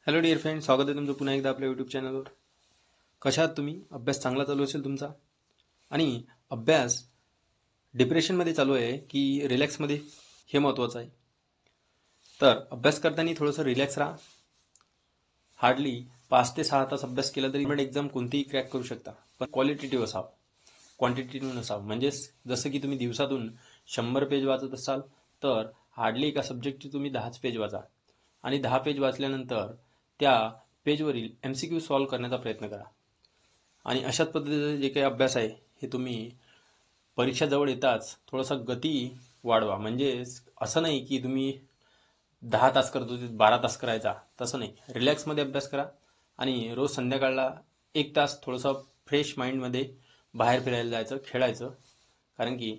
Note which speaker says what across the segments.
Speaker 1: Hello dear friend, स्वागत आहे तुमचं पुन्हा एकदा आपल्या यूट्यूब चॅनलवर. कशा आहात तुम्ही? अभ्यास चांगला चालू असेल तुमचा. आणि अभ्यास डिप्रेशनमध्ये चालू आहे की रिलॅक्समध्ये, हे महत्त्वाचं आहे. तर अभ्यास करताना थोडंसं रिलॅक्स राहा. हार्डली 5 ते 6 तास अभ्यास केला तरी एक्झाम कोणतीही क्रॅक करू शकता, पण क्वालिटेटिव्ह असावं, क्वांटिटेटिव्ह नसावं. म्हणजेच जसं की तुम्ही दिवसातून 100 पेज वाचत असाल तर हार्डली एका सब्जेक्टची तुम्ही 10 पेज वाचा. आणि 10 पेज वाचल्यानंतर त्या पेजवरील MCQ सॉल्व्ह करण्याचा प्रयत्न करा. आणि अशाच पद्धतीचे जे काही अभ्यास आहे हे तुम्ही परीक्षा जवळ येताच थोडासा गती वाढवा. म्हणजे असं नाही की तुम्ही 10 तास करतो ते 12 तास करायचा, तसं नाही. रिलॅक्समध्ये अभ्यास करा आणि रोज संध्याकाळला 1 तास थोडंसं फ्रेश माइंडमध्ये बाहेर फिरायला जायचं, खेळायचं. कारण की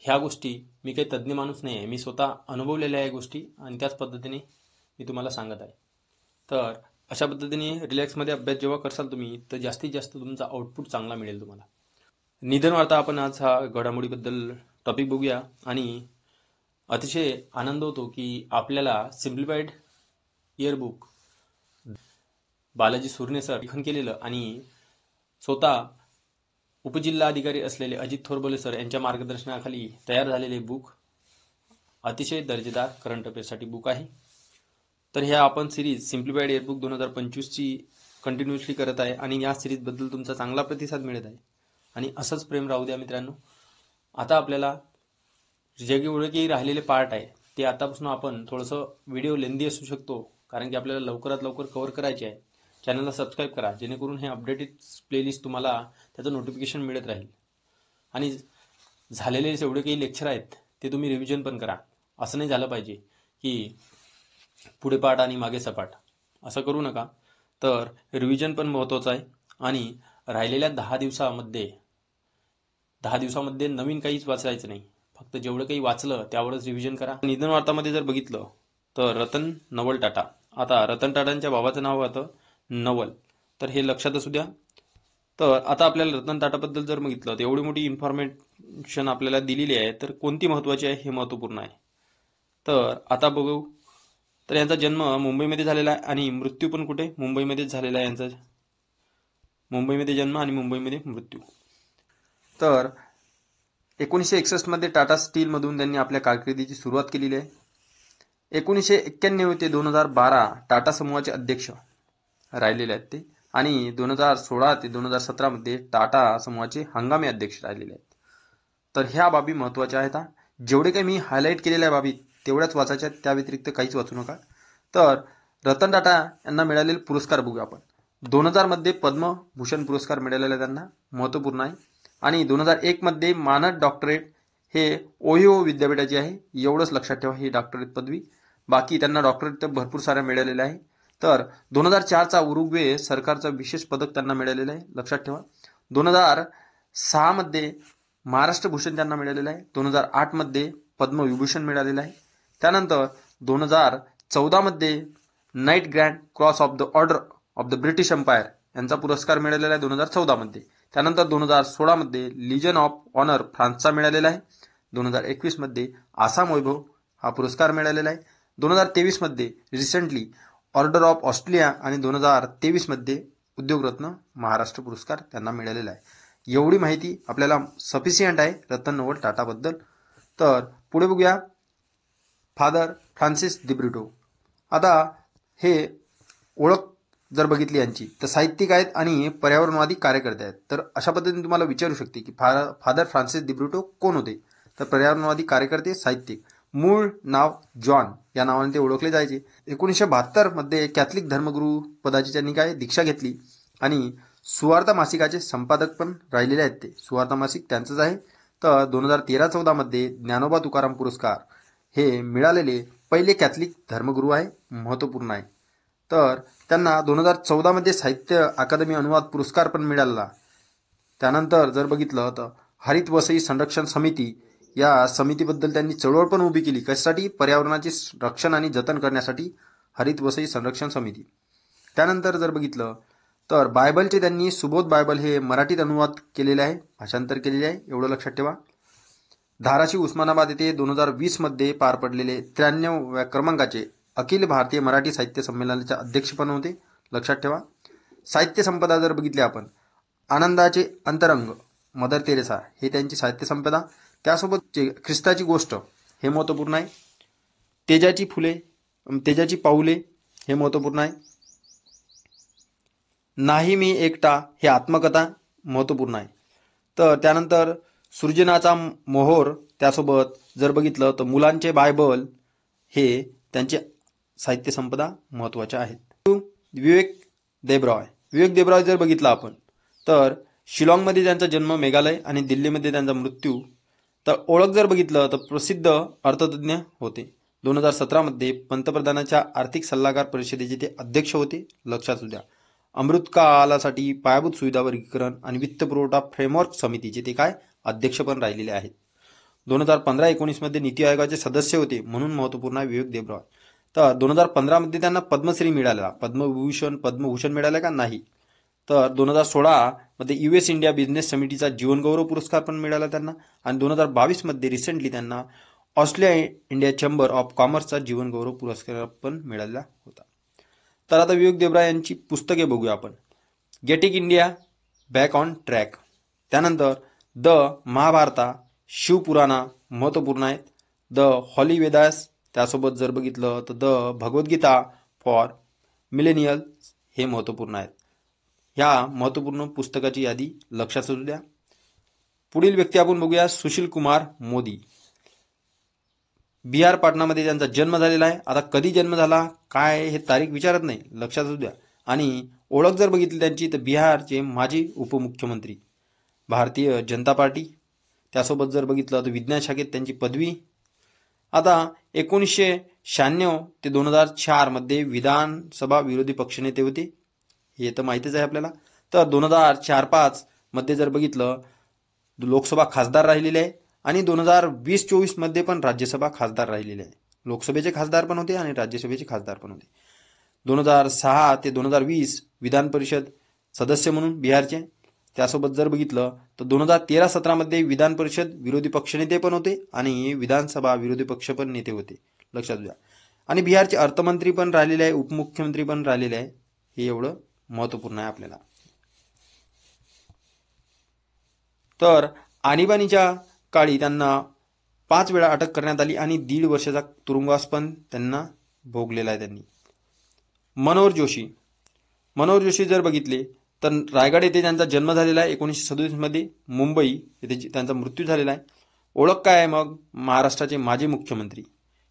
Speaker 1: ह्या गोष्टी मी काही तज्ज्ञ माणूस नाही आहे, मी स्वतः अनुभवलेल्या आहे गोष्टी आणि त्याच पद्धतीने मी तुम्हाला सांगत आहे. तर अशा पद्धतीने रिलॅक्समध्ये अभ्यास जेव्हा करसाल तुम्ही तर जास्तीत जास्त तुमचा आउटपुट चांगला मिळेल तुम्हाला. निधन वार्ता आपण आज हा घडामोडीबद्दल टॉपिक बघूया. आणि अतिशय आनंद होतो की आपल्याला सिम्प्लिफाईड इयरबुक बालाजी सुर्ने सर लेखन केलेलं आणि स्वतः उपजिल्हाधिकारी असलेले अजित थोरबोले सर यांच्या मार्गदर्शनाखाली तयार झालेले बुक अतिशय दर्जेदार करंट अफेअर्ससाठी बुक आहे. तर ह्या आपण सिरीज सिम्प्लिफाईड इयरबुक 2025ची कंटिन्युअसली करत आहे आणि या सिरीजबद्दल तुमचा चांगला प्रतिसाद मिळत आहे आणि असंच प्रेम राहू द्या मित्रांनो. आता आपल्याला जेवढे काही राहिलेले पार्ट आहे ते आतापासून आपण थोडंसं व्हिडिओ लेंदी असू शकतो, कारण की आपल्याला लवकरात लवकर कव्हर करायचे आहे. चॅनलला सबस्क्राईब करा जेणेकरून हे अपडेटेड प्लेलिस्ट तुम्हाला त्याचं नोटिफिकेशन मिळत राहील. आणि झालेले जेवढे काही लेक्चर आहेत ते तुम्ही रिव्हिजन पण करा. असं नाही झालं पाहिजे की पुढे पाठ आणि मागे सपाट, असं करू नका. तर रिव्हिजन पण महत्त्वाचं आहे. आणि राहिलेल्या 10 दिवसामध्ये नवीन काहीच वाचायचं नाही, फक्त जेवढं काही वाचलं त्यावरच रिव्हिजन करा. निधन वार्तामध्ये जर बघितलं तर रतन नवल टाटा, आता रतन टाटांच्या बाबाचं नाव होतं नवल, तर हे लक्षात असू द्या. तर आता आपल्याला रतन टाटाबद्दल जर बघितलं तर एवढी मोठी इन्फॉर्मेशन आपल्याला दिलेली आहे, तर कोणती महत्त्वाची आहे हे महत्त्वपूर्ण आहे. तर आता बघू. तर यांचा जन्म मुंबईमध्ये झालेला आहे आणि मृत्यू पण कुठे? मुंबईमध्येच झालेला आहे यांचा. मुंबईमध्ये जन्म आणि मुंबईमध्ये मृत्यू. तर 1961मध्ये टाटा स्टीलमधून त्यांनी आपल्या कारकिर्दीची सुरुवात केलेली आहे. 1991 ते 2012 टाटा समूहाचे अध्यक्ष राहिलेले आहेत ते. आणि 2016 ते 2017मध्ये टाटा समूहाचे हंगामी अध्यक्ष राहिलेले आहेत. तर ह्या बाबी महत्त्वाच्या आहेत. जेवढे काही मी हायलाईट केलेल्या बाबी तेवढ्याच वाचायच्या, त्या व्यतिरिक्त काहीच वाचू नका. तर रतन टाटा यांना मिळालेले पुरस्कार बघूया आपण. 2000मध्ये पद्मभूषण पुरस्कार मिळालेला त्यांना, महत्त्वपूर्ण आहे. आणि 2001मध्ये मानद डॉक्टरेट हे ओहिओ विद्यापीठाची आहे, एवढंच लक्षात ठेवा ही डॉक्टरेट पदवी. बाकी त्यांना डॉक्टरेट तर भरपूर साऱ्या मिळालेल्या आहे. तर 2004चा उरुग्वे सरकारचा विशेष पदक त्यांना मिळालेलं आहे, लक्षात ठेवा. 2006मध्ये महाराष्ट्र भूषण त्यांना मिळालेलं आहे. 2008मध्ये पद्मविभूषण मिळालेलं आहे. त्यानंतर 2014मध्ये knight grand cross of the order of the British empire यांचा पुरस्कार मिळालेला आहे 2014मध्ये. त्यानंतर 2016मध्ये लिजन ऑफ ऑनर फ्रान्सचा मिळालेला आहे. 2021मध्ये आसाम वैभव हा पुरस्कार मिळालेला आहे. 2023मध्ये रिसेंटली ऑर्डर ऑफ ऑस्ट्रेलिया आणि 2023मध्ये उद्योगरत्न महाराष्ट्र पुरस्कार त्यांना मिळालेला आहे. एवढी माहिती आपल्याला सफिशियंट आहे रतन नवल टाटाबद्दल. तर पुढे बघूया फादर फ्रान्सिस दिब्रिटो. आता हे ओळख जर बघितली यांची तर साहित्यिक आहेत आणि पर्यावरणवादी कार्यकर्ते आहेत. तर अशा पद्धतीने तुम्हाला विचारू शकते की फादर फ्रान्सिस दिब्रिटो कोण होते? तर पर्यावरणवादी कार्यकर्ते, साहित्यिक. मूळ नाव जॉन या नावाने ते ओळखले जायचे. 1972मध्ये कॅथलिक धर्मगुरू पदाची त्यांनी दीक्षा घेतली आणि सुवार्ता मासिकाचे संपादक पण राहिलेले आहेत ते. सुवार्ता मासिक त्यांचंच आहे. तर 2013-14मध्ये ज्ञानोबा तुकाराम पुरस्कार हे मिळालेले पहिले कॅथलिक धर्मगुरू आहे, महत्त्वपूर्ण आहे. तर त्यांना 2014मध्ये साहित्य अकादमी अनुवाद पुरस्कार पण मिळाला. त्यानंतर जर बघितलं तर हरित वसई संरक्षण समिती या समितीबद्दल त्यांनी चळवळ पण उभी केली. कशासाठी? पर्यावरणाचे रक्षण आणि जतन करण्यासाठी हरित वसई संरक्षण समिती. त्यानंतर जर बघितलं तर बायबलचे त्यांनी सुबोध बायबल हे मराठीत अनुवाद केलेले आहे, भाषांतर केलेले आहे, एवढं लक्षात ठेवा. धाराशिव उस्मानाबाद येथे 2020मध्ये पार पडलेले 93व्या क्रमांकाचे अखिल भारतीय मराठी साहित्य संमेलनाचे अध्यक्ष पण होते, लक्षात ठेवा. साहित्य संपदा जर बघितली आपण, आनंदाचे अंतरंग मदर तेरेसा हे त्यांची साहित्य संपदा. त्यासोबत ख्रिस्ताची गोष्ट हे महत्त्वपूर्ण आहे. तेजाची पाऊले हे महत्त्वपूर्ण आहे. नाही मी एकटा हे आत्मकथा महत्त्वपूर्ण आहे. तर त्यानंतर सृजनाचा मोहोर, त्यासोबत जर बघितलं तर मुलांचे बायबल हे त्यांचे साहित्य संपदा महत्त्वाच्या आहेत. विवेक देबरॉय जर बघितला आपण तर शिलाँगमध्ये त्यांचा जन्म, मेघालय आणि दिल्लीमध्ये त्यांचा मृत्यू. तर ओळख जर बघितलं तर प्रसिद्ध अर्थतज्ञ होते. 2017मध्ये पंतप्रधानांच्या आर्थिक सल्लागार परिषदेचे ते अध्यक्ष होते, लक्षात द्या. अमृतकालासाठी पायाभूत सुविधा वर्गीकरण आणि वित्त पुरवठा फ्रेमवर्क समितीचे ते काय अध्यक्ष पण राहिलेले आहेत. 2015-19 मध्ये नीती आयोगाचे सदस्य होते, म्हणून महत्त्वपूर्ण आहे विवेक देबरॉय. तर 2015 मध्ये त्यांना पद्मश्री मिळाला. पद्मभूषण मिळाला का नाही. तर 2016 मध्ये US इंडिया बिझनेस समितीचा जीवनगौरव पुरस्कार पण मिळाला त्यांना. आणि 2022 मध्ये रिसेंटली त्यांना ऑस्ट्रेलिया इंडिया चेंबर ऑफ कॉमर्सचा जीवनगौरव पुरस्कार पण मिळाला होता. तर आता विवेक देबरॉय यांची पुस्तके बघूया आपण. Getting India back on track, त्यानंतर द महाभारता, शिवपुराणा महत्त्वपूर्ण आहेत. द हॉली वेदास, त्यासोबत जर बघितलं तर द भगवद्गीता फॉर मिलेनियल हे महत्त्वपूर्ण आहेत. ह्या महत्त्वपूर्ण पुस्तकाची यादी लक्षात असू द्या. पुढील व्यक्ती आपण बघूया, सुशील कुमार मोदी. बिहार पाटणामध्ये त्यांचा जन्म झालेला आहे. आता कधी जन्म झाला काय हे तारीख विचारत नाही, लक्षात असू द्या. आणि ओळख जर बघितली त्यांची तर बिहारचे माजी उपमुख्यमंत्री, भारतीय जनता पार्टी. त्यासोबत जर बघितलं तर विज्ञान शाखेत त्यांची पदवी. आता 1996 ते 2004 मध्ये विधानसभा विरोधी पक्षनेते होते, हे तर माहितीच आहे आपल्याला. तर 2004-05 मध्ये जर बघितलं लोकसभा खासदार राहिलेले आहे आणि 2020-24 मध्ये पण राज्यसभा खासदार राहिलेले आहे. लोकसभेचे खासदार पण होते आणि राज्यसभेचे खासदार पण होते. 2006 ते 2020 विधान परिषद सदस्य म्हणून बिहारचे. त्यासोबत जर बघितलं तर 2013-17 मध्ये विधान परिषद विरोधी पक्षनेते पण होते आणि विधानसभा विरोधी पक्ष पण नेते होते, लक्षात घ्या. आणि बिहारचे अर्थमंत्री पण राहिलेले आहे, उपमुख्यमंत्री पण राहिलेले आहे. हे एवढं महत्त्वपूर्ण आहे आपल्याला. तर आणीबाणीच्या काळी त्यांना 5 वेळा अटक करण्यात आली आणि 1.5 वर्षाचा तुरुंगवास पण त्यांना भोगलेला आहे त्यांनी. मनोहर जोशी जर बघितले तर रायगड येथे त्यांचा जन्म झालेला आहे. 1937 मध्ये मुंबई येथे त्यांचा मृत्यू झालेला आहे. ओळख काय आहे मग, महाराष्ट्राचे माजी मुख्यमंत्री,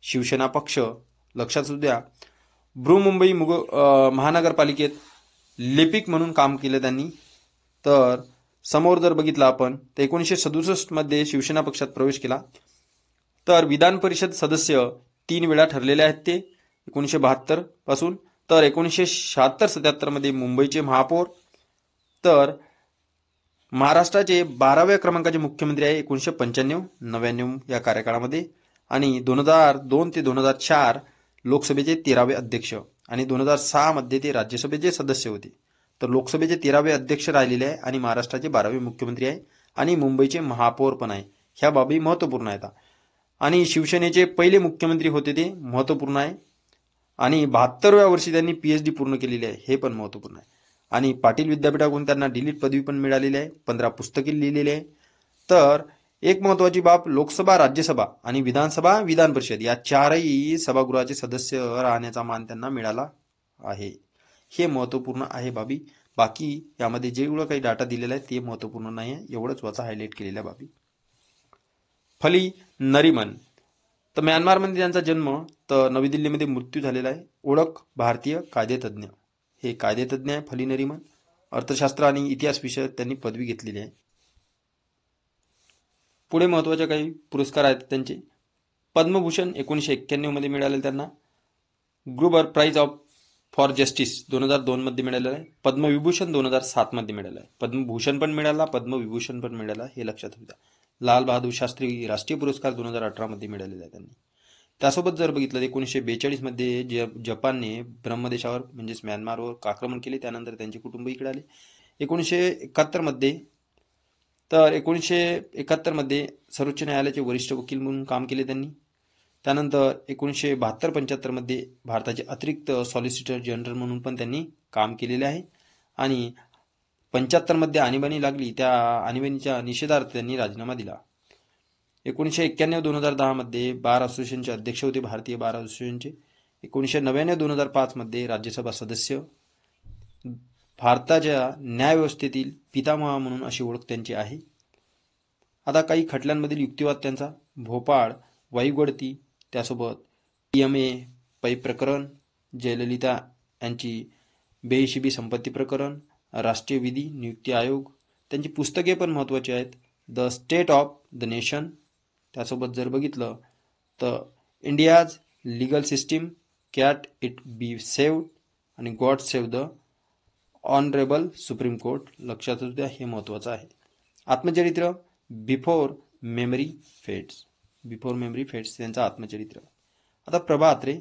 Speaker 1: शिवसेना पक्ष, लक्षात असू द्या. बृहमुंबई महानगरपालिकेत लिपिक म्हणून काम केलं त्यांनी. तर समोर जर बघितलं आपण तर 1967 मध्ये शिवसेना पक्षात प्रवेश केला. तर विधान परिषद सदस्य 3 वेळा ठरलेले आहेत ते 1972 पासून. तर 1976-77 मध्ये मुंबईचे महापौर. तर महाराष्ट्राचे 12व्या क्रमांकाचे मुख्यमंत्री आहे 1995-99 या कार्यकाळामध्ये. आणि 2002 ते 2004 लोकसभेचे 13वे अध्यक्ष आणि 2006 मध्ये ते राज्यसभेचे सदस्य होते. तर लोकसभेचे 13वे अध्यक्ष राहिलेले आहे आणि महाराष्ट्राचे 12वे मुख्यमंत्री आहे आणि मुंबईचे महापौर पण आहे. ह्या बाबी महत्त्वपूर्ण आहेत. आणि शिवसेनेचे पहिले मुख्यमंत्री होते ते महत्त्वपूर्ण आहे. आणि 72व्या वर्षी त्यांनी PhD पूर्ण केलेली आहे, हे पण महत्त्वपूर्ण आहे. आणि पाटील विद्यापीठाकडून त्यांना डिलीट पदवी पण मिळालेली आहे. 15 पुस्तके लिहिलेली आहे. तर एक महत्त्वाची बाब, लोकसभा, राज्यसभा आणि विधानसभा, विधान परिषद या 4ही सभागृहाचे सदस्य राहण्याचा मान त्यांना मिळाला आहे. हे महत्त्वपूर्ण आहे बाबी. बाकी यामध्ये जेवढं काही डाटा दिलेला आहे ते महत्त्वपूर्ण नाही आहे, एवढंच वाचा हायलाईट केलेल्या बाबी. फली नरिमन, तर म्यानमारमध्ये त्यांचा जन्म, तर नवी दिल्लीमध्ये मृत्यू झालेला आहे. ओळख भारतीय कायदेतज्ञ, हे कायदेतज्ञ आहे फली नरिमन. अर्थशास्त्र आणि इतिहास विषयात त्यांनी पदवी घेतलेली आहे. पुढे महत्त्वाचे काही पुरस्कार आहेत त्यांचे. पद्मभूषण 1991 मध्ये मिळाले त्यांना. ग्रुबर प्राइज फॉर जस्टिस 2002 मध्ये मिळालेला आहे. पद्मविभूषण 2007 मध्ये मिळाला आहे. पद्मभूषण पण मिळाला, पद्मविभूषण पण मिळाला, हे लक्षात ठेवा. लाल बहादूर शास्त्री राष्ट्रीय पुरस्कार 2018 मध्ये मिळालेला आहे त्यांनी. त्यासोबत जर बघितलं 1942 मध्ये जपानने ब्रह्मदेशावर म्हणजेच म्यानमारवर आक्रमण केले, त्यानंतर त्यांचे कुटुंब इकडे आले. 1971 मध्ये सर्वोच्च न्यायालयाचे वरिष्ठ वकील म्हणून काम केले त्यांनी. त्यानंतर 1972-75 मध्ये भारताचे अतिरिक्त सॉलिसिटर जनरल म्हणून पण त्यांनी काम केलेले आहे. आणि 75 मध्ये आणीबाणी लागली, त्या आणीबाणीच्या निषेधार्थ त्यांनी राजीनामा दिला. 1991-2010 मध्ये बार असोसिएशनचे अध्यक्ष होते, भारतीय बार असोसिएशनचे. 1999-2005 मध्ये राज्यसभा सदस्य. भारताच्या न्यायव्यवस्थेतील पितामह म्हणून अशी ओळख त्यांची आहे. आता काही खटल्यांमधील युक्तिवाद त्यांचा: भोपाळ, वायुगळती, त्यासोबत TMA पै प्रकरण, जयललिता यांची बेहिशेबी संपत्ती प्रकरण, राष्ट्रीय विधी नियुक्ती आयोग. त्यांची पुस्तके पण महत्त्वाची आहेत: the state of the nation, त्यासोबत जर बघितलं तर India's legal system, can it be saved आणि God save the honourable supreme court. लक्षात असू द्या, हे महत्त्वाचं आहे. आत्मचरित्र before memory fades, before memory fades त्यांचं आत्मचरित्र. आता प्रभा अत्रे,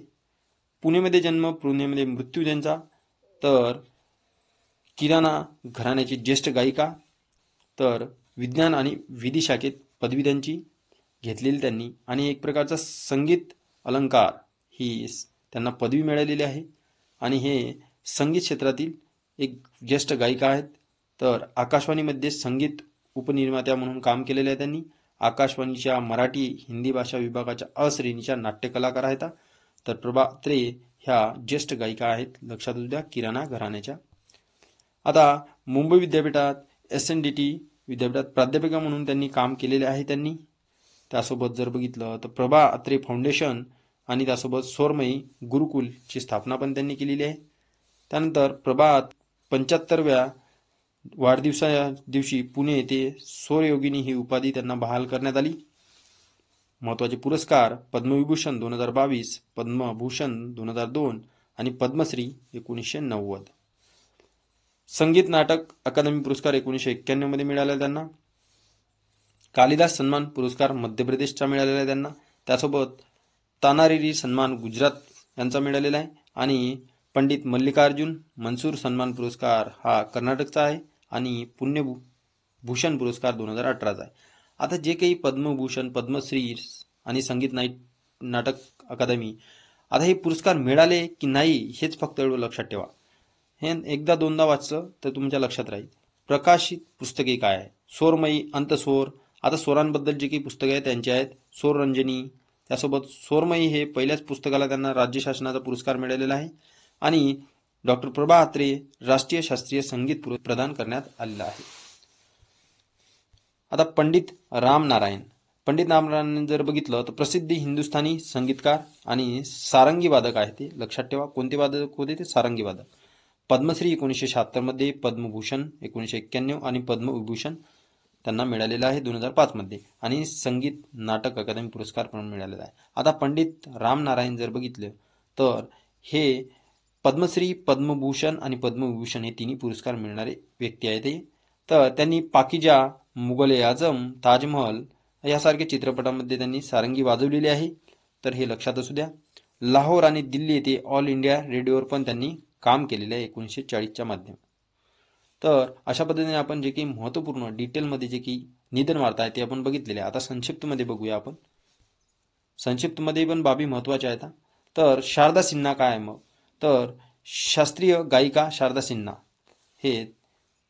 Speaker 1: पुणेमध्ये जन्म, पुणेमध्ये मृत्यू त्यांचा. तर किराणा घराण्याची ज्येष्ठ गायिका. तर विज्ञान आणि विधी शाखेत पदवी त्यांची घेतलेली त्यांनी, आणि एक प्रकारचा संगीत अलंकार ही त्यांना पदवी मिळालेली आहे. आणि हे संगीत क्षेत्रातील एक ज्येष्ठ गायिका आहेत. तर आकाशवाणीमध्ये संगीत उपनिर्मात्या म्हणून काम केलेलं आहे त्यांनी. आकाशवाणीच्या मराठी हिंदी भाषा विभागाच्या अश्रेणीच्या नाट्यकलाकार आहेत. तर प्रभा अत्रे ह्या ज्येष्ठ गायिका आहेत, लक्षात असू द्या, किराणा घराण्याच्या. आता मुंबई विद्यापीठात SNDT विद्यापीठात प्राध्यापिका म्हणून त्यांनी काम केलेले आहे त्यांनी. त्यासोबत जर बघितलं तर प्रभा अत्रे फाउंडेशन आणि त्यासोबत स्वरमयी गुरुकुलची स्थापना पण त्यांनी केलेली आहे. त्यानंतर प्रभा 75व्या वाढदिवसा दिवशी पुणे येथे स्वरयोगिनी ही उपाधी त्यांना बहाल करण्यात आली. महत्त्वाचे पुरस्कार: पद्मविभूषण 2022, पद्मभूषण 2002 आणि पद्मश्री 1990. संगीत नाटक अकादमी पुरस्कार 1991 मध्ये मिळाला त्यांना. कालिदास सन्मान पुरस्कार मध्य प्रदेशचा मिळालेला आहे त्यांना. त्यासोबत तानारिरी सन्मान गुजरात यांचा मिळालेला आहे. आणि पंडित मल्लिकार्जुन मनसूर सन्मान पुरस्कार हा कर्नाटकचा आहे. आणि पुण्यभूषण पुरस्कार 2018चा आहे. आता जे काही पद्मभूषण, पद्मश्री आणि संगीत नाटक अकादमी, आता हे पुरस्कार मिळाले की नाही हेच फक्त एवढं लक्षात ठेवा. हे एकदा दोनदा वाचलं तर तुमच्या लक्षात राहील. प्रकाशित पुस्तके काय आहे: स्वरमयी, अंतस्वर. आता स्वरांबद्दल जे काही पुस्तके आहेत त्यांचे आहेत: स्वररंजनी. त्यासोबत स्वरमयी हे पहिल्याच पुस्तकाला त्यांना राज्य शासनाचा पुरस्कार मिळालेला आहे. आणि डॉक्टर प्रभा अत्रे राष्ट्रीय शास्त्रीय संगीत पुरस्कार प्रदान करण्यात आलेला आहे. आता पंडित रामनारायण. पंडित रामनारायण जर बघितलं तर प्रसिद्ध हिंदुस्थानी संगीतकार आणि सारंगी वादक आहे ते, लक्षात ठेवा. कोणते वादक होते ते? सारंगी वादक. पद्मश्री 1976 मध्ये, पद्मभूषण 1991 आणि पद्मविभूषण त्यांना मिळालेला आहे 2005 मध्ये. आणि संगीत नाटक अकादमी पुरस्कार पण मिळालेला आहे. आता पंडित रामनारायण जर बघितलं तर हे पद्मश्री, पद्मभूषण आणि पद्मविभूषण हे तिन्ही पुरस्कार मिळणारे व्यक्ती आहेत. तर त्यांनी पाकिजा, मुघल आझम, ताजमहल यासारख्या चित्रपटांमध्ये त्यांनी सारंगी वाजवलेली आहे. तर हे लक्षात असू द्या. लाहोर आणि दिल्ली येथे ऑल इंडिया रेडिओवर पण त्यांनी काम केलेलं आहे 1940च्या माध्यम. तर अशा पद्धतीने आपण जे काही महत्त्वपूर्ण डिटेलमध्ये जे काही निधन वार्ता आहे ते आपण बघितलेले आहे. आता संक्षिप्तमध्ये बघूया आपण. संक्षिप्तमध्ये पण बाबी महत्त्वाच्या आहेत. तर शारदा सिन्हा काय आहे मग? तर शास्त्रीय गायिका शारदा सिन्हा हे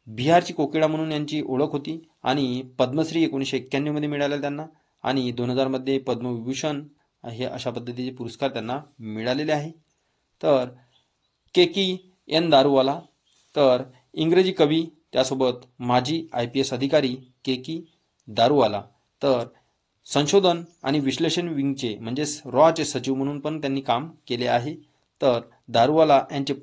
Speaker 1: बिहारची कोकिळा म्हणून यांची ओळख होती. आणि पद्मश्री 1991 मध्ये मिळाला त्यांना. आणि 2000 मध्ये पद्मविभूषण हे अशा पद्धतीचे पुरस्कार त्यांना मिळालेले आहे. तर KK दारुवाला, तर इंग्रजी कवी, त्यासोबत माजी IPS अधिकारी KK दारुवाला. तर संशोधन आणि विश्लेषण विंगचे म्हणजेच रॉचे सचिव म्हणून पण त्यांनी काम केले आहे. तर दारुवाला यांचे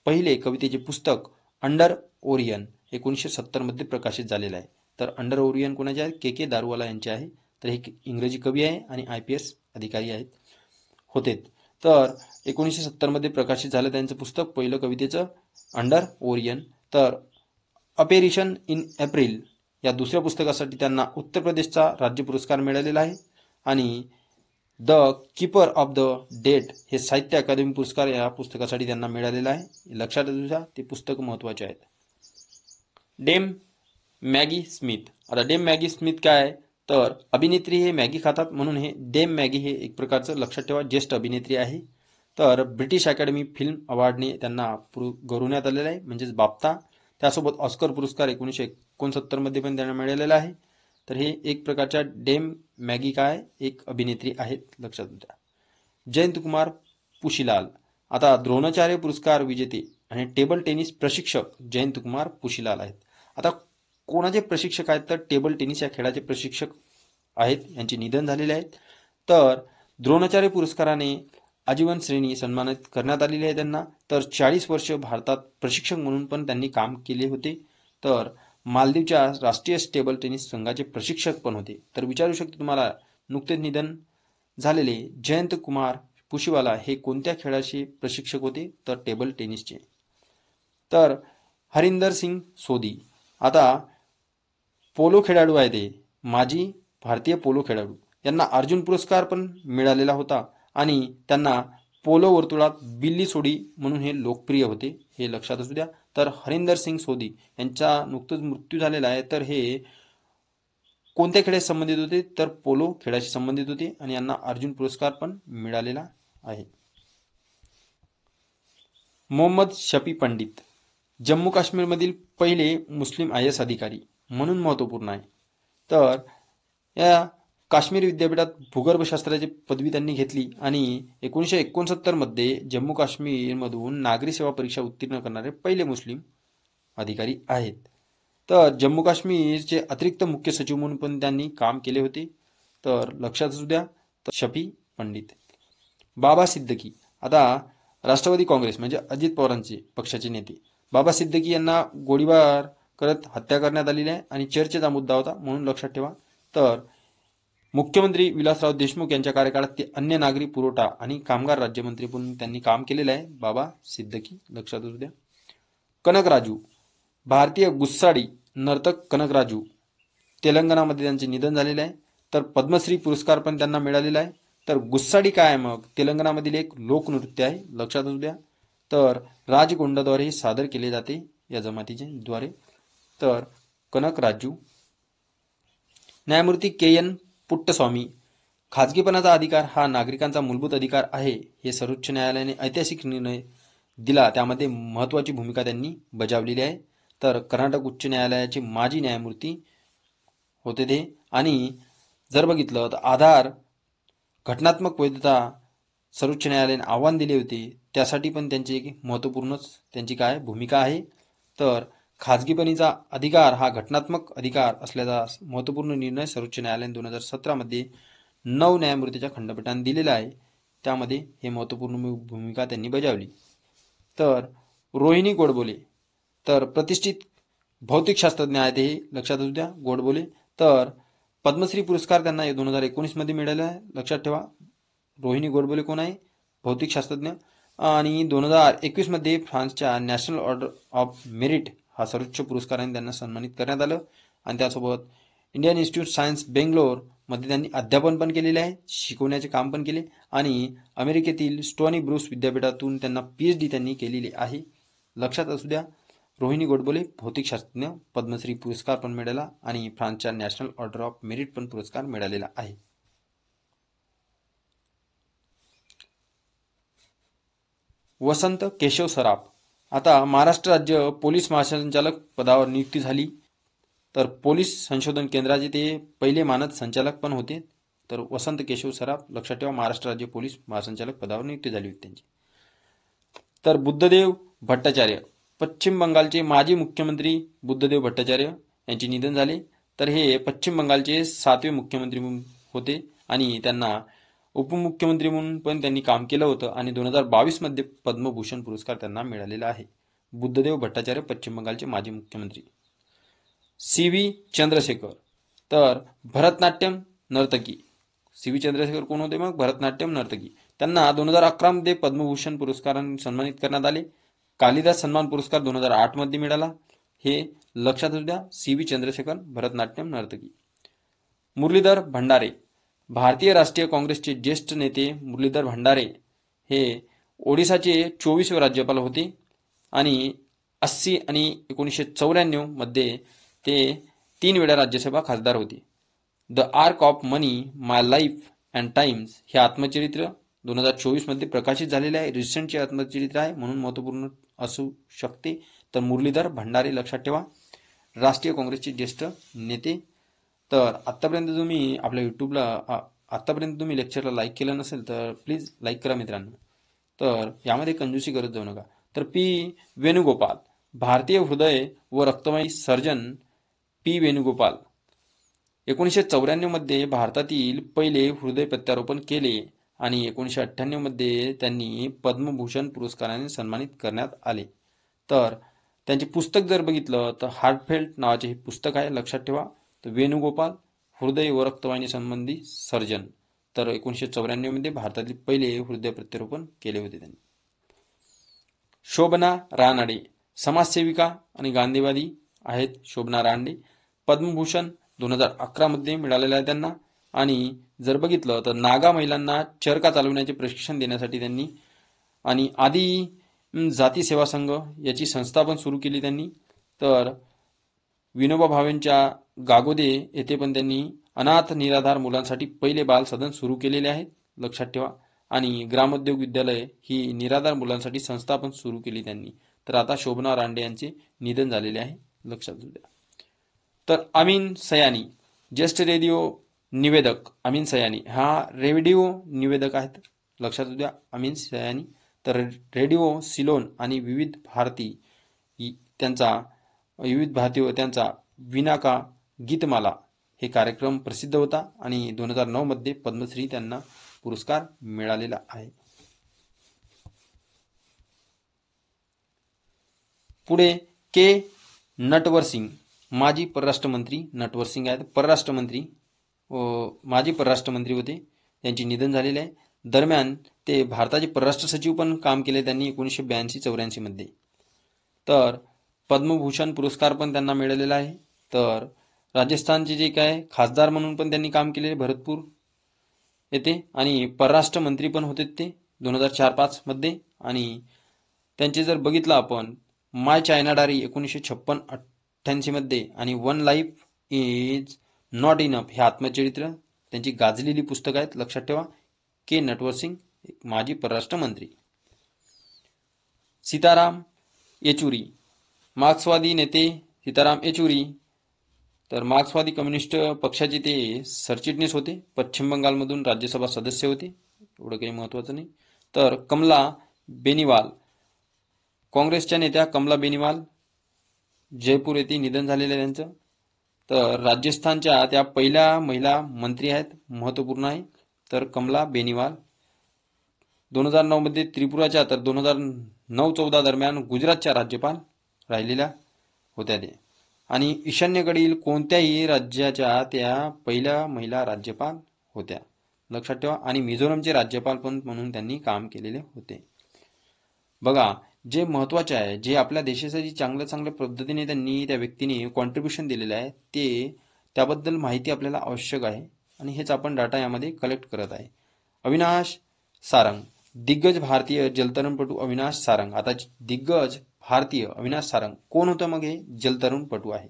Speaker 1: पहिले कवितेचे पुस्तक अंडर ओरियन 1970 मध्ये प्रकाशित झालेलं आहे. तर अंडर ओरियन कोणाचे आहे? KK दारुवाला यांचे आहे. तर हे इंग्रजी कवी आहे आणि IPS अधिकारी आहेत होते. तर 1970 मध्ये प्रकाशित झालं त्यांचं पुस्तक पहिलं कवितेचं अंडर ओरियन. तर अपेरिशन इन एप्रिल या दुसऱ्या पुस्तकासाठी त्यांना उत्तर प्रदेशचा राज्य पुरस्कार मिळालेला आहे. आणि the keeper of the date हे साहित्य अकादमी पुरस्कार या पुस्तकासाठी त्यांना मिळालेला आहे. लक्षात असू द्या, ते पुस्तक महत्त्वाचे आहेत. डेम मॅगी स्मिथ. आता डेम मॅगी स्मिथ काय आहे? तर अभिनेत्री हे मॅगी खातात म्हणून हे डेम मॅगी हे एक प्रकारचं लक्षात ठेवा, ज्येष्ठ अभिनेत्री आहे. तर ब्रिटिश अकॅडमी फिल्म अवॉर्डने त्यांना गौरवण्यात आलेलं आहे, म्हणजेच बाफ्ता. त्यासोबत ऑस्कर पुरस्कार 1969 मध्ये पण त्यांना मिळालेला आहे. तर हे एक प्रकारच्या डेम मॅगी काय एक अभिनेत्री आहेत, लक्षात द्या. जयंतकुमार पुशीलाल, आता द्रोणाचार्य पुरस्कार विजेते आणि टेबल टेनिस प्रशिक्षक जयंतकुमार पुशीलाल आहेत. आता कोणाचे प्रशिक्षक आहेत, तर टेबल टेनिस या खेळाचे प्रशिक्षक आहेत, यांचे निधन झालेले आहेत. तर द्रोणाचार्य पुरस्काराने आजीवन श्रेणी सन्मानित करण्यात आलेली आहे त्यांना. तर 40 वर्ष भारतात प्रशिक्षक म्हणून पण त्यांनी काम केले होते. तर मालदीवच्या राष्ट्रीय टेबल टेनिस संघाचे प्रशिक्षक पण होते. तर विचारू शकतो तुम्हाला, नुकतेच निधन झालेले जयंत कुमार पुशीवाला हे कोणत्या खेळाचे प्रशिक्षक होते, तर टेबल टेनिसचे. तर हरिंदर सिंग सोधी, आता पोलो खेळाडू आहे ते, माजी भारतीय पोलो खेळाडू. यांना अर्जुन पुरस्कार पण मिळालेला होता आणि त्यांना पोलो वर्तुळात बिल्ली सोडी म्हणून हे लोकप्रिय होते, हे लक्षात असू द्या. तर हरिंदर सिंग सोधी यांचा नुकतंच मृत्यू झालेला आहे. तर हे कोणत्या खेळाशी संबंधित होते, तर पोलो खेळाशी संबंधित होते आणि यांना अर्जुन पुरस्कार पण मिळालेला आहे. मोहम्मद शफी पंडित, जम्मू काश्मीरमधील पहिले मुस्लिम IAS अधिकारी म्हणून महत्त्वपूर्ण आहे. तर या काश्मीर विद्यापीठात भूगर्भशास्त्राची पदवी त्यांनी घेतली आणि 1969 मध्ये जम्मू काश्मीरमधून नागरी सेवा परीक्षा उत्तीर्ण करणारे पहिले मुस्लिम अधिकारी आहेत. तर जम्मू काश्मीरचे अतिरिक्त मुख्य सचिव म्हणून पण त्यांनी काम केले होते, तर लक्षात असू द्या. तर शफी पंडित. बाबा सिद्दकी, आता राष्ट्रवादी काँग्रेस म्हणजे अजित पवारांचे पक्षाचे नेते बाबा सिद्दकी यांना गोळीबार करत हत्या करण्यात आलेली आहे आणि चर्चेचा मुद्दा होता, म्हणून लक्षात ठेवा. तर मुख्यमंत्री विलासराव देशमुख यांच्या कार्यकाळात ते अन्न नागरी पुरवठा आणि कामगार राज्यमंत्री म्हणून त्यांनी काम केलेलं आहे, बाबा सिद्दकी, लक्षात असू द्या. कनक राजू, भारतीय गुस्साडी नर्तक कनक राजू, तेलंगणामध्ये त्यांचे निधन झालेले आहे. तर पद्मश्री पुरस्कार पण त्यांना मिळालेला आहे. तर गुस्साडी काय आहे, मग तेलंगणामधील एक लोकनृत्य आहे, लक्षात असू द्या. तर राजकोंडाद्वारे सादर केले जाते या जमातीचे द्वारे. तर कनक राजू. न्यायमूर्ती KN पुट्टस्वामी, खाजगीपणाचा अधिकार हा नागरिकांचा मूलभूत अधिकार आहे, हे सर्वोच्च न्यायालयाने ऐतिहासिक निर्णय दिला, त्यामध्ये महत्त्वाची भूमिका त्यांनी बजावलेली आहे. तर कर्नाटक उच्च न्यायालयाचे माजी न्यायमूर्ती होते ते. आणि जर बघितलं तर आधार घटनात्मक वैधता सर्वोच्च न्यायालयाने आव्हान दिले होते, त्यासाठी पण त्यांची एक महत्त्वपूर्णच त्यांची काय भूमिका आहे. तर खाजगीपणीचा अधिकार हा घटनात्मक अधिकार असल्याचा महत्त्वपूर्ण निर्णय सर्वोच्च न्यायालयाने 2017 मध्ये 9 न्यायमूर्तीच्या खंडपीठाने दिलेला आहे, त्यामध्ये हे महत्त्वपूर्ण भूमिका त्यांनी बजावली. तर रोहिणी गोडबोले, तर प्रतिष्ठित भौतिकशास्त्रज्ञ आहेत हे, लक्षात असू द्या, गोडबोले. तर पद्मश्री पुरस्कार त्यांना 2019 मध्ये मिळाला आहे, लक्षात ठेवा. रोहिणी गोडबोले कोण आहे, भौतिकशास्त्रज्ञ. आणि 2021 मध्ये फ्रान्सच्या नॅशनल ऑर्डर ऑफ मेरिट हा सर्वोच्च पुरस्काराने त्यांना सन्मानित करण्यात आलं. आणि त्यासोबत इंडियन इन्स्टिट्यूट सायन्स बेंगलोर मध्ये त्यांनी अध्यापन पण केलेले आहे, शिकवण्याचे काम पण केले. आणि अमेरिकेतील स्टोनी ब्रूस विद्यापीठातून त्यांना PhD त्यांनी केलेली आहे, लक्षात असू द्या. रोहिणी गोडबोले भौतिकशास्त्रज्ञ, पद्मश्री पुरस्कार पण मिळाला आणि फ्रान्सच्या नॅशनल ऑर्डर ऑफ मेरिट पण पुरस्कार मिळालेला आहे. वसंत केशव सराफ, आता महाराष्ट्र राज्य पोलीस महासंचालक पदावर नियुक्ती झाली. तर पोलीस संशोधन केंद्राचे ते पहिले मानद संचालक पण होते. तर वसंत केशव सराफ, लक्षात ठेवा, महाराष्ट्र राज्य पोलीस महासंचालक पदावर नियुक्ती झाली होती त्यांची. तर बुद्धदेव भट्टाचार्य, पश्चिम बंगालचे माजी मुख्यमंत्री बुद्धदेव भट्टाचार्य यांचे निधन झाले. तर हे पश्चिम बंगालचे 7वे मुख्यमंत्री होते आणि त्यांना उपमुख्यमंत्री म्हणून पण त्यांनी काम केलं होतं आणि 2022 मध्ये पद्मभूषण पुरस्कार त्यांना मिळालेला आहे. बुद्धदेव भट्टाचार्य, पश्चिम बंगालचे माजी मुख्यमंत्री. CV चंद्रशेखर, तर भरतनाट्यम नर्तकी. CV चंद्रशेखर कोण होते, मग भरतनाट्यम नर्तकी. त्यांना 2011 मध्ये पद्मभूषण पुरस्काराने सन्मानित करण्यात आले. कालिदास सन्मान पुरस्कार 2008 मध्ये मिळाला, हे लक्षात असू द्या. CV चंद्रशेखर, भरतनाट्यम नर्तकी. मुरलीधर भंडारे, भारतीय राष्ट्रीय काँग्रेसचे ज्येष्ठ नेते मुरलीधर भंडारे हे ओडिसाचे 24वे राज्यपाल होते आणि 80 आणि 1994 मध्ये ते 3 वेळा राज्यसभा खासदार होते. The arc of money, my life and times हे आत्मचरित्र 2024 मध्ये प्रकाशित झालेले आहे. रिसेंटचे आत्मचरित्र आहे म्हणून महत्वपूर्ण असू शकते. तर मुरलीधर भंडारे लक्षात ठेवा, राष्ट्रीय काँग्रेसचे ज्येष्ठ नेते. तर आत्तापर्यंत तुम्ही आपल्या यूट्यूबला आत्तापर्यंत तुम्ही लेक्चरला लाईक केलं नसेल तर प्लीज लाईक करा मित्रांनो. तर यामध्ये कंजूसी करत जाऊ नका. तर पी वेणुगोपाल, भारतीय हृदय व रक्तवाहिनी सर्जन पी वेणुगोपाल 1994 मध्ये भारतातील पहिले हृदय प्रत्यारोपण केले आणि 1998 मध्ये त्यांनी पद्मभूषण पुरस्काराने सन्मानित करण्यात आले. तर त्यांचे पुस्तक जर बघितलं तर हार्टफेल्ट नावाचे हे पुस्तक आहे, लक्षात ठेवा. तर वेणुगोपाल हृदय व रक्तवाहिनी संबंधी सर्जन. तर 1994 मध्ये भारतातील पहिले हृदय प्रत्यारोपण केले होते त्यांनी. शोभना रानडे समाजसेविका आणि गांधीवादी आहेत. शोभना रानडे पद्मभूषण 2011 मध्ये मिळालेला आहे त्यांना. आणि जर बघितलं तर नागा महिलांना चरखा चालवण्याचे प्रशिक्षण देण्यासाठी त्यांनी आणि आदी जाती सेवा संघ याची संस्था पण सुरू केली त्यांनी. तर विनोबा भावेंच्या गागोदे येथे पण त्यांनी अनाथ निराधार मुलांसाठी पहिले बाल सदन सुरू केलेले आहेत, लक्षात ठेवा. आणि ग्रामोद्योग विद्यालय ही निराधार मुलांसाठी संस्था पण सुरू केली त्यांनी. तर आता शोभना रानडे यांचे निधन झालेले आहे, लक्षात द्या. तर अमीन सयानी ज्येष्ठ रेडिओ निवेदक. अमीन सयानी हा रेडिओ निवेदक आहेत, लक्षात द्या अमीन सयानी. तर रेडिओ सिलोन आणि विविध भारती व त्यांचा विनाका गीतमाला हे कार्यक्रम प्रसिद्ध होता आणि 2009 मध्ये पद्मश्री त्यांना पुरस्कार मिळालेला आहे. पुढे के नटवर सिंग, माजी परराष्ट्र मंत्री. नटवर सिंग आहेत परराष्ट्रमंत्री, माजी परराष्ट्रमंत्री होते, त्यांचे निधन झालेले आहे. दरम्यान ते भारताचे परराष्ट्र सचिव पण काम केले त्यांनी 1982-84 मध्ये. तर पद्मभूषण पुरस्कार पण त्यांना मिळालेला आहे. तर राजस्थानचे जे काय खासदार म्हणून पण त्यांनी काम केले भरतपूर येथे आणि परराष्ट्र मंत्री पण होते ते 2004-05 मध्ये. आणि त्यांचे जर बघितलं आपण माय चायना डायरी 1956-88 मध्ये आणि one life is not enough हे आत्मचरित्र त्यांची गाजलेली पुस्तक आहेत, लक्षात ठेवा. के नटवर सिंग माजी परराष्ट्र मंत्री. सीताराम येचुरी मार्क्सवादी नेते. सीताराम येचुरी तर मार्क्सवादी कम्युनिस्ट पक्षाचे ते सरचिटणीस होते. पश्चिम बंगालमधून राज्यसभा सदस्य होते, एवढं काही महत्त्वाचं नाही. तर कमला बेनिवाल काँग्रेसच्या नेत्या कमला बेनिवाल जयपूर येथे निधन झालेलं आहे त्यांचं. तर राजस्थानच्या त्या पहिल्या महिला मंत्री आहेत, महत्त्वपूर्ण आहे. तर कमला बेनिवाल 2009 मध्ये त्रिपुराच्या तर 2009-14 दरम्यान गुजरातच्या राज्यपाल राहिलेल्या होत्या ते. आणि ईशान्येकडील कोणत्याही राज्याच्या त्या पहिल्या महिला राज्यपाल होत्या, लक्षात ठेवा. आणि मिझोरमचे राज्यपाल पण म्हणून त्यांनी काम केलेले होते. बघा जे महत्त्वाचे आहे, जे आपल्या देशासाठी चांगल्या पद्धतीने त्यांनी त्या व्यक्तीने कॉन्ट्रीब्युशन दिलेलं आहे ते त्याबद्दल माहिती आपल्याला आवश्यक आहे आणि हेच आपण डाटा यामध्ये कलेक्ट करत आहे. अविनाश सारंग दिग्गज भारतीय जलतरणपटू अविनाश सारंग. आता दिग्गज भारतीय अविनाश सारंग कोण होतं मग? हे जलतरणपटू आहे.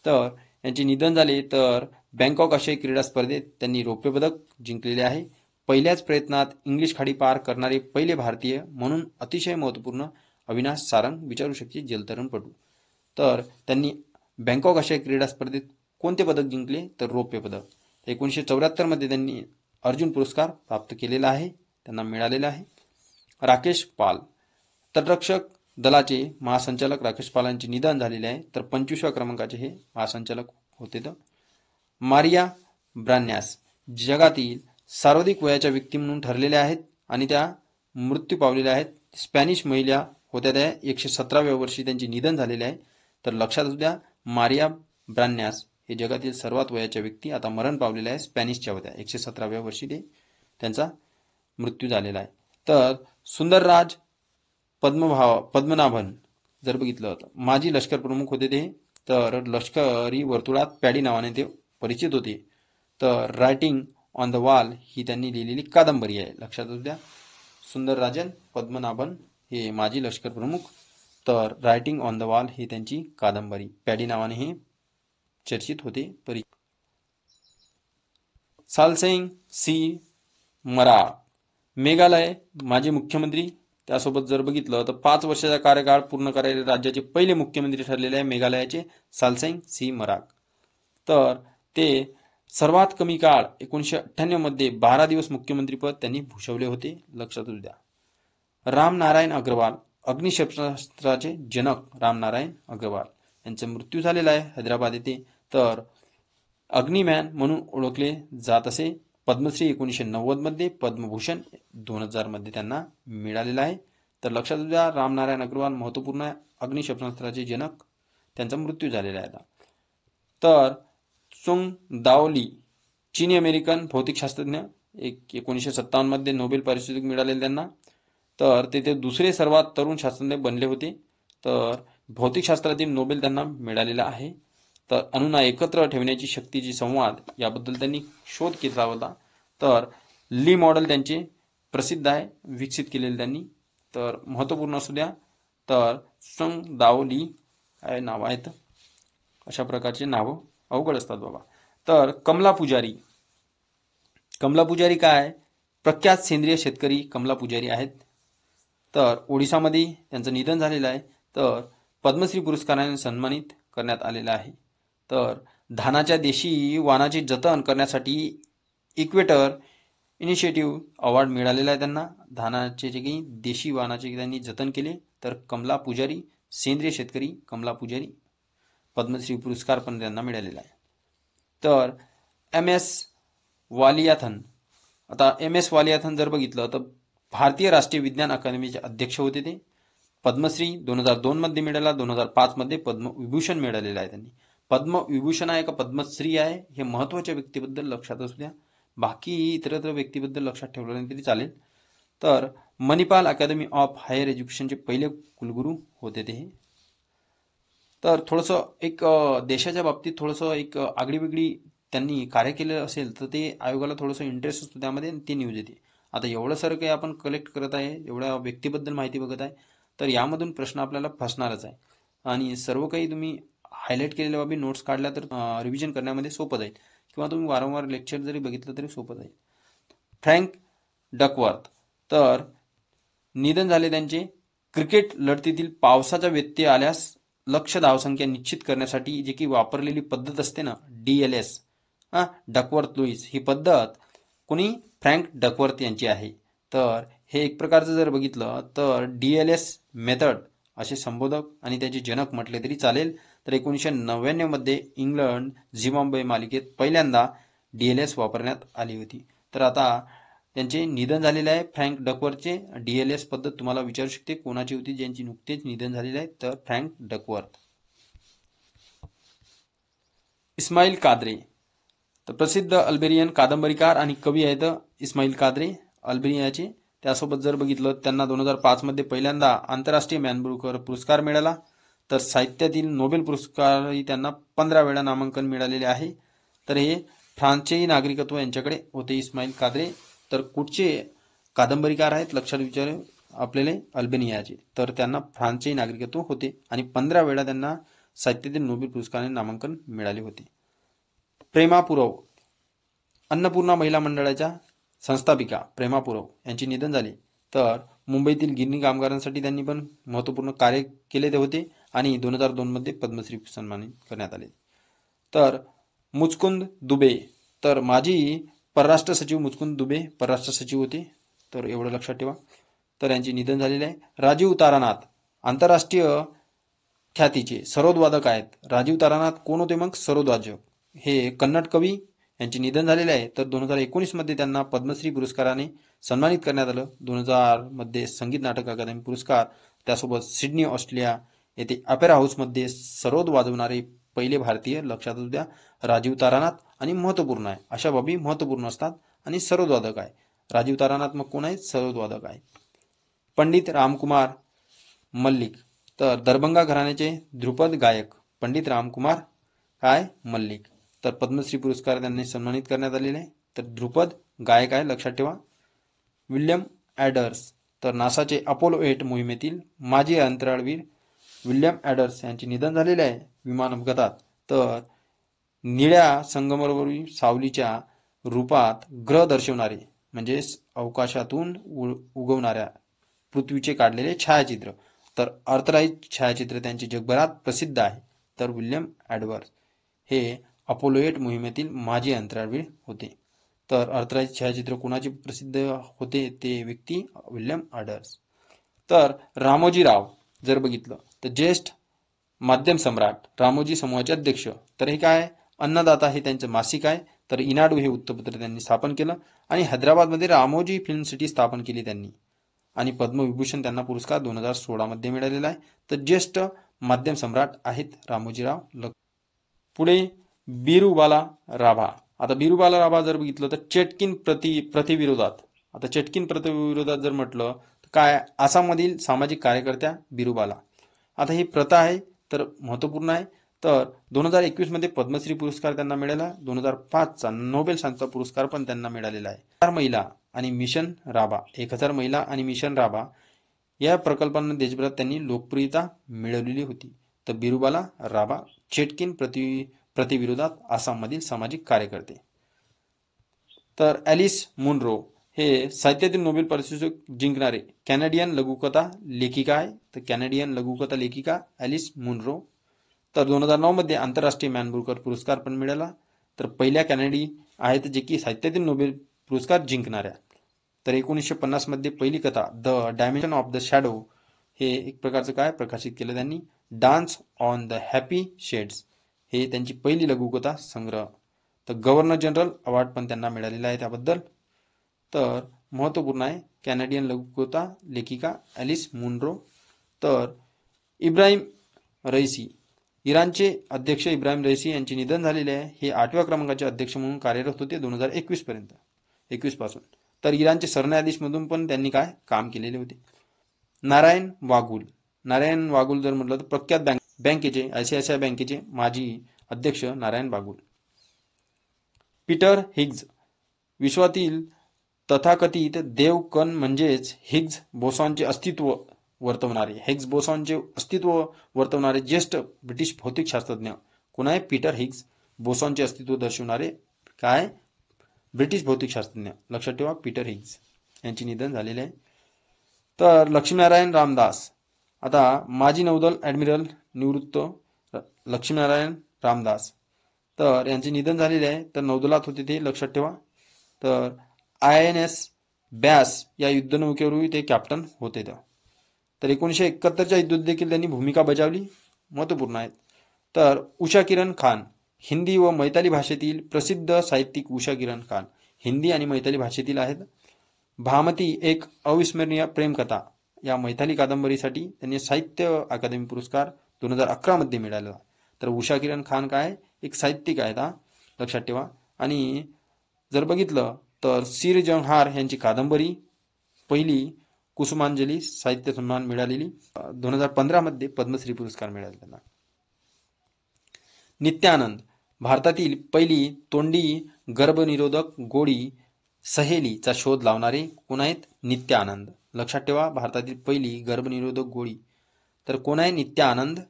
Speaker 1: तर यांचे निधन झाले. तर बँकॉक आशियाई क्रीडा स्पर्धेत त्यांनी रौप्य पदक जिंकलेले आहे. पहिल्याच प्रयत्नात इंग्लिश खाडी पार करणारे पहिले भारतीय म्हणून अतिशय महत्त्वपूर्ण अविनाश सारंग विचारू शकते जलतरणपटू. तर त्यांनी बँकॉक आशियाई क्रीडा स्पर्धेत कोणते पदक जिंकले? तर रौप्य पदक. 1974 मध्ये त्यांनी अर्जुन पुरस्कार प्राप्त केलेला आहे, त्यांना मिळालेला आहे. राकेश पाल तटरक्षक दलाचे महासंचालक राकेश पाल यांचे निधन झालेले आहे. तर 25व्या क्रमांकाचे हे महासंचालक होते. तर मारिया ब्रान्यास जगातील सर्वाधिक वयाच्या व्यक्ती म्हणून ठरलेल्या आहेत आणि त्या मृत्यू पावलेल्या आहेत. स्पॅनिश महिला होत्या, त्या 117व्या वर्षी त्यांचे निधन झालेले आहे. तर लक्षात असू द्या मारिया ब्रान्यास हे जगातील सर्वात वयाच्या व्यक्ती आता मरण पावलेल्या आहे, स्पॅनिशच्या होत्या. 117व्या वर्षी ते त्यांचा मृत्यू झालेला आहे. तर सुंदरराज पद्मनाभन जर बघितलं तर माजी लष्कर प्रमुख होते ते. तर लष्करी वर्तुळात पॅडी नावाने ते परिचित होते. तर रायटिंग ऑन द वॉल ही त्यांनी लिहिलेली कादंबरी आहे, लक्षात असू द्या. सुंदरराजन पद्मनाभन हे माजी लष्कर प्रमुख. तर रायटिंग ऑन द वॉल ही त्यांची कादंबरी पॅडी नावाने हे चर्चित होते. सालसेंग सी मराळ, मेघालय माजी मुख्यमंत्री, त्यासोबत जर बघितलं तर 5 वर्षाचा कार्यकाळ पूर्ण करायला राज्याचे पहिले मुख्यमंत्री ठरलेले आहे मेघालयाचे सालसेंग सी मराळ. तर ते सर्वात कमी काळ 1998 मध्ये 12 दिवस मुख्यमंत्रीपद त्यांनी भूषवले होते, लक्षात असू द्या. रामनारायण अग्रवाल, अग्निशस्त्राचे जनक रामनारायण अग्रवाल यांचा मृत्यू झालेला आहे हैदराबाद येथे. तर अग्निमॅन म्हणून ओळखले जात असे. पद्मश्री 1990 मध्ये, पद्मभूषण 2000 मध्ये त्यांना मिळालेला आहे. तर लक्षात द्या, रामनारायण अग्रवाल महत्वपूर्ण आहे, अग्निशस्त्राचे जनक, त्यांचा मृत्यू झालेला आहे. तर चुंग दाओ ली, चीनी अमेरिकन भौतिकशास्त्रज्ञ, 1957 मध्ये नोबेल पारितोषिक मिळालेले त्यांना. तर ते दुसरे सर्वात तरुण शास्त्रज्ञ बनले होते. तर भौतिकशास्त्रातील नोबेल त्यांना मिळालेला आहे. तर अणूंना एकत्र ठेवण्याची शक्तीची संवाद याबद्दल त्यांनी शोध केला होता. तर ली मॉडेल त्यांचे प्रसिद्ध आहे, विकसित केलेले त्यांनी. तर महत्त्वपूर्ण असू द्या. तर चुंग दाओ ली काय नाव आहेत, अशा प्रकारचे नावं अवघड असतात बाबा. तर कमला पुजारी, कमला पुजारी काय, प्रख्यात सेंद्रिय शेतकरी कमला पुजारी आहेत. तर ओडिसामध्ये त्यांचं निधन झालेलं आहे. तर पद्मश्री पुरस्काराने सन्मानित करण्यात आलेलं आहे. तर धानाच्या देशी वाणाचे जतन करण्यासाठी इक्वेटर इनिशिएटिव्ह अवॉर्ड मिळालेला आहे त्यांना. धानाचे जे काही देशी वाणाचे त्यांनी जतन केले. तर कमला पुजारी, सेंद्रिय शेतकरी कमला पुजारी, पद्मश्री पुरस्कार पण त्यांना मिळालेला आहे. तर एम एस वालियाथन, आता एम एस वालियाथन जर बघितलं तर भारतीय राष्ट्रीय विज्ञान अकादमीचे अध्यक्ष होते. ते पद्मश्री 2002 मध्ये मिळाला, 2005 मध्ये पद्मविभूषण मिळालेलं आहे त्यांनी. पद्मविभूषण आहे का पद्मश्री आहे हे महत्त्वाच्या व्यक्तीबद्दल लक्षात असू द्या. बाकी इतरत्र व्यक्तीबद्दल लक्षात ठेवलं नाही तरी चालेल. तर मणिपाल अकॅडमी ऑफ हायर एज्युकेशनचे पहिले कुलगुरू होते ते. तर थोडंसं एक देशाच्या बाबतीत थोडंसं एक आगळीवेगळी त्यांनी कार्य केलं असेल तर ते आयोगाला थोडंसं इंटरेस्ट असतो त्यामध्ये, ते न्यूज येते. आता एवढं सारं काही आपण कलेक्ट करत आहे, एवढ्या व्यक्तीबद्दल माहिती बघत आहे, तर यामधून प्रश्न आपल्याला फसणारच आहे. आणि सर्व काही तुम्ही हायलाईट केलेल्या बाबी नोट्स काढल्या तर रिव्हिजन करण्यामध्ये सोपं जाईल, किंवा तुम्ही वारंवार लेक्चर जरी बघितलं तरी सोपं जाईल. फ्रँक डकवर्थ, तर निधन झाले त्यांचे. क्रिकेट लढतीतील पावसाचा व्यत्यय आल्यास लक्ष्य धावसंख्या निश्चित करण्यासाठी जे की वापरलेली पद्धत असते ना, DLS, डकवर्थ लुईस, ही पद्धत कोणी, फ्रँक डकवर्थ यांची आहे. तर हे एक प्रकारचं जर बघितलं तर DLS मेथड असे संबोधक आणि त्याचे जनक म्हटले तरी चालेल. तर 1999 मध्ये इंग्लंड झिम्बाब्वे मालिकेत पहिल्यांदा DLS वापरण्यात आली होती. तर आता त्यांचे निधन झालेले आहे फ्रँक डकवर्थचे. DLS पद्धत तुम्हाला विचारू शकते कोणाची होती ज्यांची नुकतेच निधन झालेले आहे, तर फ्रँक डकवर्थ. इस्माईल काद्रे, तर प्रसिद्ध अल्बेरियन कादंबरीकार आणि कवी आहेत इस्माईल काद्रे, अल्बेरियाचे. त्यासोबत जर बघितलं त्यांना 2005 मध्ये पहिल्यांदा आंतरराष्ट्रीय मॅनबुकर पुरस्कार मिळाला. तर साहित्यातील नोबेल पुरस्कारही त्यांना 15 वेळा नामांकन मिळालेले आहे. तर हे फ्रान्सचेही नागरिकत्व यांच्याकडे होते इस्माईल काद्रे. तर कुठचे कादंबरीकार आहेत लक्षात विचार आपल्याला, अल्बेनियाचे. तर त्यांना फ्रान्सचेही नागरिकत्व होते आणि 15 वेळा त्यांना साहित्यातील नोबेल पुरस्काराने नामांकन मिळाले होते. प्रेमा पुरव, अन्नपूर्णा महिला मंडळाच्या संस्थापिका प्रेमा पुरव यांचे निधन झाले. तर मुंबईतील गिरणी कामगारांसाठी त्यांनी पण महत्त्वपूर्ण कार्य केले ते होते आणि 2002 मध्ये पद्मश्री सन्मानित करण्यात आले. तर मुचकुंद दुबे, तर माजी परराष्ट्र सचिव मुचकुंद दुबे परराष्ट्र सचिव होते. तर एवढं लक्षात ठेवा. तर यांचे निधन झालेले आहे. राजीव तारानाथ, आंतरराष्ट्रीय ख्यातीचे सरोदवादक आहेत. राजीव तारानाथ कोण होते मग, सरोदवादक, हे कन्नड कवी, यांचे निधन झालेले आहे. तर 2019 मध्ये त्यांना पद्मश्री पुरस्काराने सन्मानित करण्यात आलं. 2000 मध्ये संगीत नाटक अकादमी पुरस्कार, त्यासोबत सिडनी ऑस्ट्रेलिया येथे अपेरा हाऊसमध्ये सरोद वाजवणारे पहिले भारतीय, लक्षात असू द्या, राजीव तारानाथ. आणि महत्त्वपूर्ण आहे, अशा बाबी महत्त्वपूर्ण असतात. आणि सरोदवादक आहे राजीव तारानाथ, मग कोण आहेत, सरोदवादक आहे. पंडित रामकुमार मल्लिक, तर दरभंगा घराण्याचे ध्रुपद गायक पंडित रामकुमार काय मल्लिक. तर पद्मश्री पुरस्कार त्यांनी सन्मानित करण्यात आलेले आहे. तर ध्रुपद गायक आहे, लक्षात ठेवा. विल्यम ॲडर्स, तर नासाचे अपोलो 8 मोहिमेतील माजी अंतराळवीर विल्यम ॲडर्स यांचे निधन झालेले आहे विमान अपघातात. तर निळ्या संगमरवरी सावलीच्या रूपात ग्रह दर्शवणारे म्हणजेच अवकाशातून उगवणाऱ्या पृथ्वीचे काढलेले छायाचित्र. तर अर्थराईज छायाचित्र त्यांचे जगभरात प्रसिद्ध आहे. तर विल्यम ॲडवर्स हे अपोलो 8 मोहिमेतील माजी अंतराळवीर होते. तर अर्थराईज छायाचित्र कोणाचे प्रसिद्ध होते ते व्यक्ती विल्यम ॲडवर्स. तर रामोजीराव जर बघितलं तर ज्येष्ठ माध्यम सम्राट रामोजी समूहाचे अध्यक्ष. तर हे काय अन्नदाता हे त्यांचं मासिक आहे. तर इनाडू हे वृत्तपत्र त्यांनी स्थापन केलं आणि हैदराबादमध्ये रामोजी फिल्म सिटी स्थापन केली त्यांनी आणि पद्मविभूषण त्यांना पुरस्कार 2016 मध्ये मिळालेला आहे. तर ज्येष्ठ माध्यम सम्राट आहेत रामोजीराव. पुढे बिरूबाला राभा. आता बिरूबाला राभा जर बघितलं तर चेटकिन प्रथिविरोधात. आता चेटकिन प्रथिविरोधात जर म्हटलं तर काय आसाममधील सामाजिक कार्यकर्त्या बिरूबाला. आता ही प्रथा आहे तर महत्त्वपूर्ण आहे. तर 2021 मध्ये पद्मश्री पुरस्कार त्यांना मिळाला. 2005चा नोबेल शांतता पुरस्कार पण त्यांना मिळालेला आहे. 1000 महिला आणि मिशन राभा 1000 महिला आणि मिशन राभा या प्रकल्पांना देशभरात त्यांनी लोकप्रियता मिळवलेली होती. तर बिरूबाला राभा चेटकिन प्रतिविरोधात आसाममधील सामाजिक कार्यकर्ते. तर ॲलिस मुनरो हे साहित्यातील नोबेल पारितोषिक जिंकणारे कॅनेडियन लघुकथा लेखिका आहे. तर कॅनेडियन लघुकथा लेखिका ॲलिस मुनरो. तर 2009 मध्ये आंतरराष्ट्रीय मॅन बुकर पुरस्कार पण मिळाला. तर पहिल्या कॅनेडी आहेत जे की साहित्यातील नोबेल पुरस्कार जिंकणाऱ्या. तर 1950 मध्ये पहिली कथा the dimension of the shadow हे एक प्रकारचं काय प्रकाशित केलं त्यांनी. Dance on the happy shades हे त्यांची पहिली लघुकथा संग्रह. तर गव्हर्नर जनरल अवॉर्ड पण त्यांना मिळालेला आहे त्याबद्दल. तर महत्त्वपूर्ण आहे कॅनेडियन लघुकथा लेखिका ॲलिस मुनरो. तर इब्राहिम रईसी इराणचे अध्यक्ष इब्राहिम रईसी यांचे निधन झालेले आहे. हे 8व्या क्रमांकाचे अध्यक्ष म्हणून कार्यरत होते 2021 पासून. तर इराणचे सरन्यायाधीशमधून पण त्यांनी काय काम केलेले होते. नारायण वागुल जर म्हटलं तर प्रख्यात बँकेचे आयसीआयसीआय बँकेचे माजी अध्यक्ष नारायण वागुल. पीटर हिग्ज विश्वातील तथाकथित देवकण म्हणजेच हिग्ज बोसॉनचे अस्तित्व वर्तवणारे ज्येष्ठ ब्रिटिश भौतिकशास्त्रज्ञ कोण आहे. पीटर हिग्ज बोसॉनचे अस्तित्व दर्शवणारे काय ब्रिटिश भौतिकशास्त्रज्ञ. लक्षात ठेवा पीटर हिग्ज यांचे निधन झालेले आहे. तर लक्ष्मीनारायण रामदास आता माजी नौदल ॲडमिरल निवृत्त लक्ष्मीनारायण रामदास तर यांचे निधन झालेले आहे. तर नौदलात होते ते लक्षात ठेवा. तर INS ब्यास या युद्धनौकेवरही ते कॅप्टन होते. तर 1971च्या युद्धात देखील त्यांनी भूमिका बजावली. महत्त्वपूर्ण आहेत. तर उषा किरण खान हिंदी व मैताली भाषेतील प्रसिद्ध साहित्यिक. उषा किरण खान हिंदी आणि मैताली भाषेतील आहेत. भामती एक अविस्मरणीय प्रेमकथा या मैताली कादंबरीसाठी त्यांनी साहित्य अकादमी पुरस्कार 2011 मध्ये मिळाला. तर उषा किरण खान काय एक साहित्यिक आहेत लक्षात ठेवा. आणि जर बघितलं तर सिर जंहार यांची कादंबरी पहिली कुसुमांजली साहित्य सन्मान मिळालेली. 2015 मध्ये पद्मश्री पुरस्कार मिळाला त्यांना. नित्यानंद भारतातील पहिली तोंडी गर्भनिरोधक गोळी सहेलीचा शोध लावणारे कोण आहेत. नित्यानंद. लक्षात ठेवा भारतातील पहिली गर्भनिरोधक गोळी तर कोण आहे. नित्यानंद.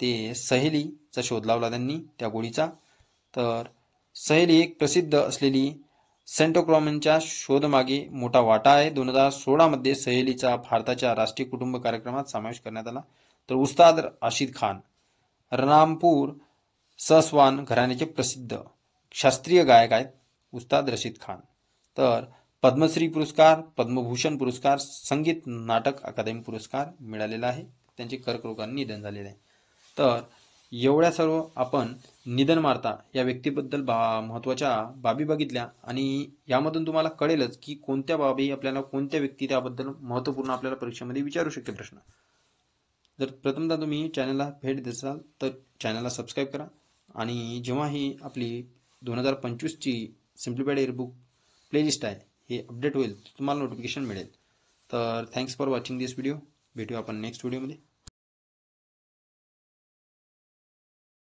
Speaker 1: ते सहेलीचा शोध लावला त्यांनी त्या गोळीचा. तर सहेली एक प्रसिद्ध असलेली सेंटोक्रोमच्या शोधमागे मोठा वाटा आहे. 2016 मध्ये सहेलीचा भारताच्या राष्ट्रीय कुटुंब कार्यक्रमात समावेश करण्यात आला. तर उस्ताद राशीद खान रामपूर सस्वान घराण्याचे प्रसिद्ध शास्त्रीय गायक आहेत उस्ताद रशीद खान. तर पद्मश्री पुरस्कार पद्मभूषण पुरस्कार संगीत नाटक अकादमी पुरस्कार मिळालेला आहे. त्यांचे कर्करोगाने निधन झालेले आहे. तर एवढ्या सर्व आपण निधन मारता या व्यक्तीबद्दल महत्त्वाच्या बाबी बघितल्या आणि यामधून तुम्हाला कळेलच की कोणत्या बाबी आपल्याला कोणत्या व्यक्ती त्याबद्दल महत्त्वपूर्ण आपल्याला परीक्षेमध्ये विचारू शकते प्रश्न. जर प्रथमतः तुम्ही चॅनलला भेट देत असाल तर चॅनलला सबस्क्राईब करा आणि जेव्हा ही आपली 2025ची सिम्प्लिफाईड एअरबुक प्लेलिस्ट आहे हे अपडेट होईल तुम्हाला नोटिफिकेशन मिळेल. तर thanks for watching this video. भेटूया आपण नेक्स्ट व्हिडिओमध्ये.